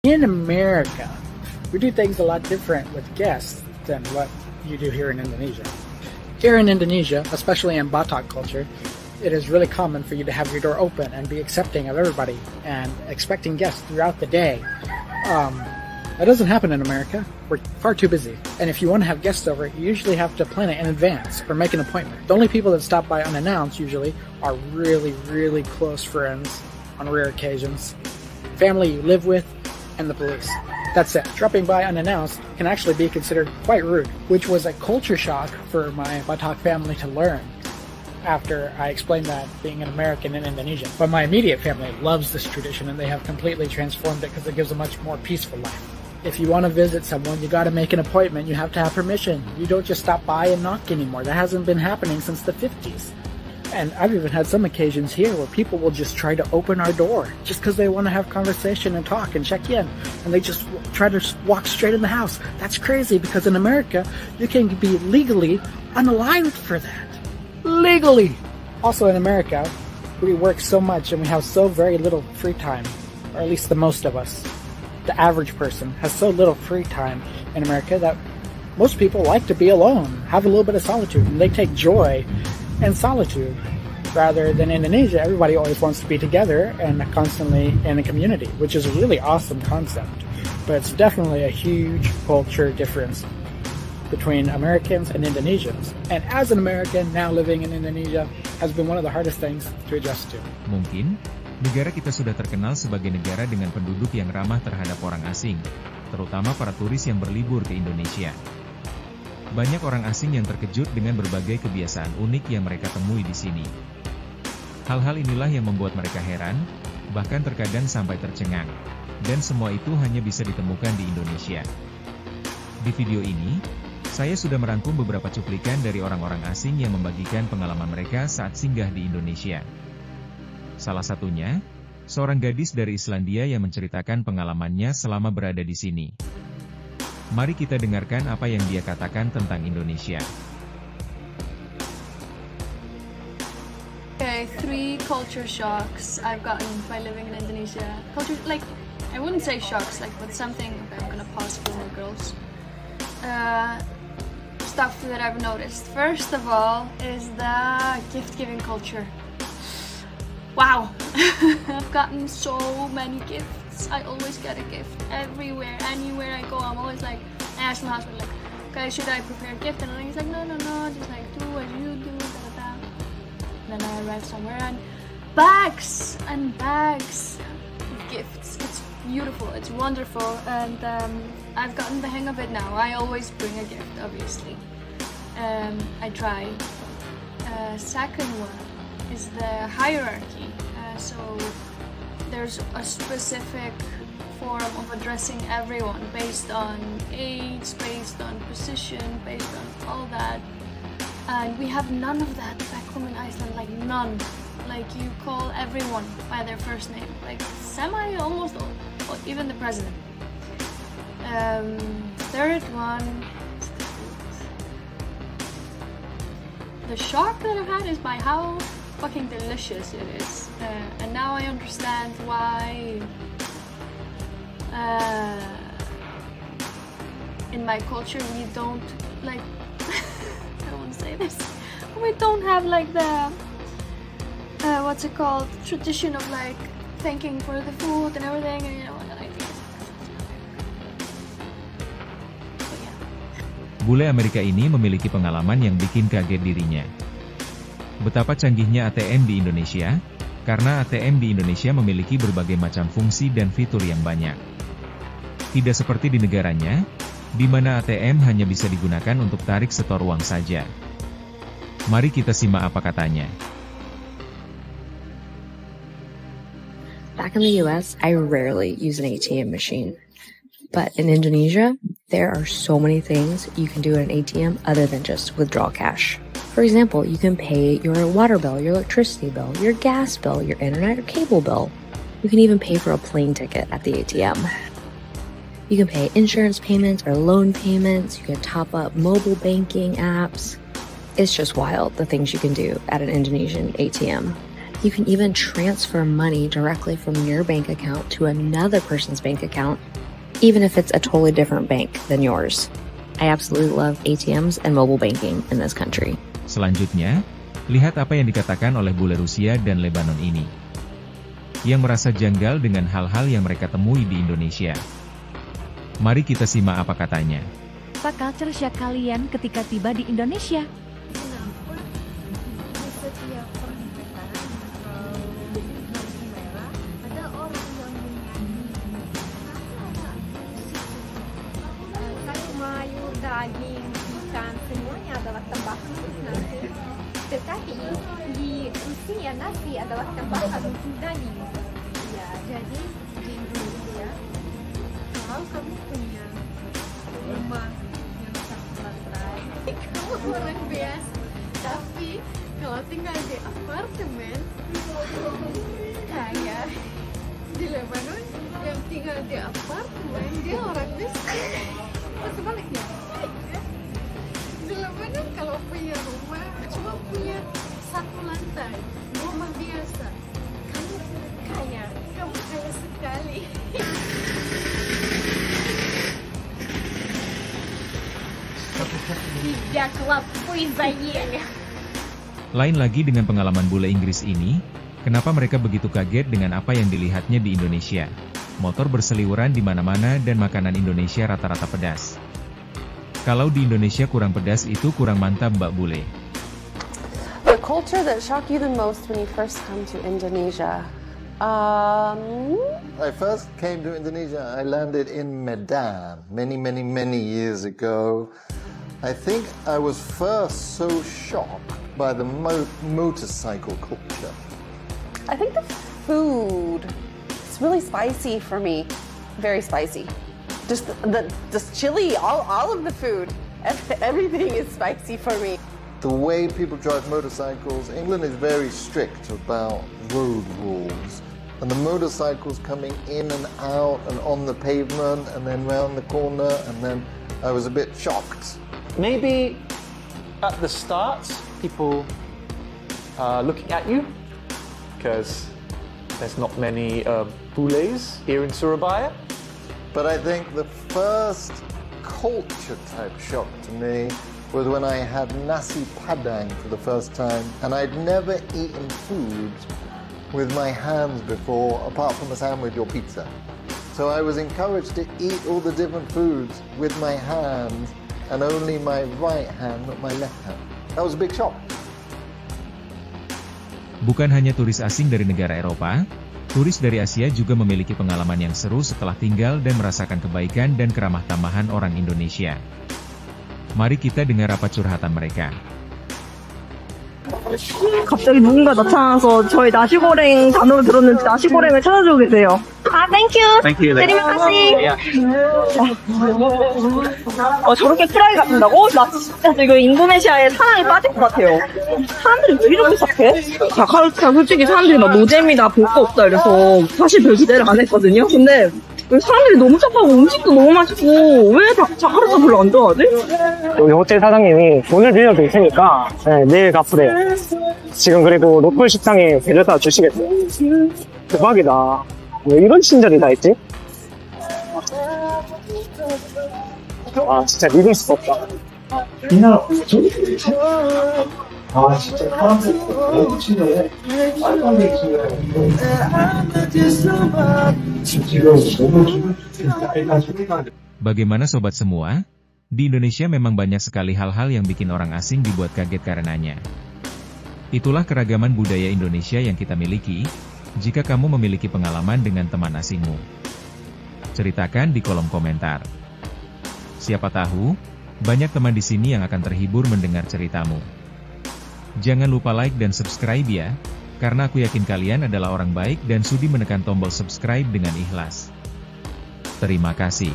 In America, we do things a lot different with guests than what you do here in Indonesia. Here in Indonesia, especially in Batak culture, it is really common for you to have your door open and be accepting of everybody and expecting guests throughout the day. That doesn't happen in America. We're far too busy. And if you want to have guests over, you usually have to plan it in advance or make an appointment. The only people that stop by unannounced usually are really, really close friends on rare occasions, family you live with, and the police. That's it. Dropping by unannounced can actually be considered quite rude, which was a culture shock for my Batak family to learn after I explained that being an American in Indonesia. But my immediate family loves this tradition and they have completely transformed it because it gives a much more peaceful life. If you want to visit someone, you got to make an appointment. You have to have permission. You don't just stop by and knock anymore. That hasn't been happening since the 50s. And I've even had some occasions here where people will just try to open our door just because they want to have conversation and talk and check in. And they just try to walk straight in the house. That's crazy because in America, you can be legally unalived for that. Legally! Also in America, we work so much and we have so very little free time. Or at least the most of us. The average person has so little free time in America that most people like to be alone, have a little bit of solitude, and they take joy in solitude. Rather than Indonesia, everybody always wants to be together and constantly in a community, which is a really awesome concept. But it's definitely a huge culture difference between Americans and Indonesians. And as an American now living in Indonesia has been one of the hardest things to adjust to. Mungkin negara kita sudah terkenal sebagai negara dengan penduduk yang ramah terhadap orang asing, terutama para turis yang berlibur ke Indonesia. Banyak orang asing yang terkejut dengan berbagai kebiasaan unik yang mereka temui di sini. Hal-hal inilah yang membuat mereka heran, bahkan terkadang sampai tercengang. Dan semua itu hanya bisa ditemukan di Indonesia. Di video ini, saya sudah merangkum beberapa cuplikan dari orang-orang asing yang membagikan pengalaman mereka saat singgah di Indonesia. Salah satunya, seorang gadis dari Islandia yang menceritakan pengalamannya selama berada di sini. Mari kita dengarkan apa yang dia katakan tentang Indonesia. Okay, 3 culture shocks I've gotten by living in Indonesia. Culture, like, I wouldn't say shocks, like, but something, okay, I'm gonna pause for more girls. Stuff that I've noticed. First of all, is the gift-giving culture. Wow, I've gotten so many gifts. I always get a gift everywhere, anywhere I go. I'm always like, I ask my husband, like, okay, should I prepare a gift? And he's like, no, just like do as you do, da. Then I arrive somewhere and bags of gifts. It's beautiful, it's wonderful, and I've gotten the hang of it now. I always bring a gift, obviously. I try. Second one is the hierarchy. So there's a specific form of addressing everyone based on age, based on position, based on all that. And we have none of that back home in Iceland, like none. Like you call everyone by their first name, like almost all, well, even the president. Third one, the shock that I've had is by how fucking delicious it is, and now I understand why in my culture we don't like I don't want to say this, we don't have like the what's it called, tradition of like thanking for the food and everything, and you know, and I think but yeah. Bule Amerika ini memiliki pengalaman yang bikin kaget dirinya. Betapa canggihnya ATM di Indonesia, karena ATM di Indonesia memiliki berbagai macam fungsi dan fitur yang banyak. Tidak seperti di negaranya, di mana ATM hanya bisa digunakan untuk tarik setor uang saja. Mari kita simak apa katanya. Back in the US, I rarely use an ATM machine. But in Indonesia, there are so many things you can do at an ATM other than just withdraw cash. For example, you can pay your water bill, your electricity bill, your gas bill, your internet or cable bill. You can even pay for a plane ticket at the ATM. You can pay insurance payments or loan payments. You can top up mobile banking apps. It's just wild, the things you can do at an Indonesian ATM. You can even transfer money directly from your bank account to another person's bank account even if it's a totally different bank than yours. I absolutely love ATMs and mobile banking in this country. Selanjutnya, lihat apa yang dikatakan oleh bule Rusia dan Lebanon ini, yang merasa janggal dengan hal-hal yang mereka temui di Indonesia. Mari kita simak apa katanya. Apa culture shock kalian ketika tiba di Indonesia? Daging, ikan, semuanya adalah tambahan nasi. Tetapi di Rusia nasi adalah tambahan daging. Ya, jadi di Indonesia kalau kamu punya rumah yang satu lantai, kamu orang biasa. Tapi kalau tinggal di apartemen, kayak di Lebanon yang tinggal di apartemen dia orang miskin. Sebaliknya, di Lebanon kalau punya rumah cuma punya satu lantai, rumah biasa, kamu kaya sekali. Tidaklah puisanya. Lain lagi dengan pengalaman bule Inggris ini, kenapa mereka begitu kaget dengan apa yang dilihatnya di Indonesia? Motor berseliweran di mana-mana dan makanan Indonesia rata-rata pedas. Kalau di Indonesia kurang pedas itu kurang mantap, Mbak Bule. The culture that shocked you the most when you first come to Indonesia? I first came to Indonesia, I landed in Medan many years ago. I think I was first so shocked by the motorcycle culture. I think the food. It's really spicy for me, very spicy. Just chili, all of the food, everything is spicy for me. The way people drive motorcycles, England is very strict about road rules. And the motorcycles coming in and out and on the pavement and then round the corner, and then I was a bit shocked. Maybe at the start, people are looking at you because there's not many bules here in Surabaya. But I think the first culture type shock to me was when I had nasi padang for the first time, and I'd never eaten food with my hands before, apart from a sandwich or pizza. So I was encouraged to eat all the different foods with my hands, and only my right hand, not my left hand. That was a big shock. Bukan hanya turis asing dari negara Eropa, turis dari Asia juga memiliki pengalaman yang seru setelah tinggal dan merasakan kebaikan dan keramah tamahan orang Indonesia. Mari kita dengar apa curhatan mereka. 갑자기 누군가 나타나서 저희 나시고랭 단어를 들었는지 나시고랭을 찾아주고 계세요. 아, 땡큐. 테리마카시. 저렇게 프라이 같은다고? 나 진짜 지금 인도네시아에 사랑에 빠질 것 같아요. 사람들이 왜 이렇게 착해? 자카르타 솔직히 사람들이 막 노잼이다, 볼 거 없다 이래서 사실 별 기대를 안 했거든요. 근데 사람들이 너무 착하고 음식도 너무 맛있고 왜 자카르타 별로 안 좋아하지? 여기 호텔 사장님이 돈을 빌려도 있으니까 내일 갚으래요. 지금 그리고 로컬 식당에 데려다 주시겠대요. 대박이다. 왜 이런 친절이 다 있지? 아 진짜 믿을 수가 없다. 아 진짜 사람들 너무 친절해. 빨리 Bagaimana sobat semua? Di Indonesia memang banyak sekali hal-hal yang bikin orang asing dibuat kaget karenanya. Itulah keragaman budaya Indonesia yang kita miliki. Jika kamu memiliki pengalaman dengan teman asingmu, ceritakan di kolom komentar. Siapa tahu, banyak teman di sini yang akan terhibur mendengar ceritamu. Jangan lupa like dan subscribe ya, karena aku yakin kalian adalah orang baik dan sudi menekan tombol subscribe dengan ikhlas. Terima kasih.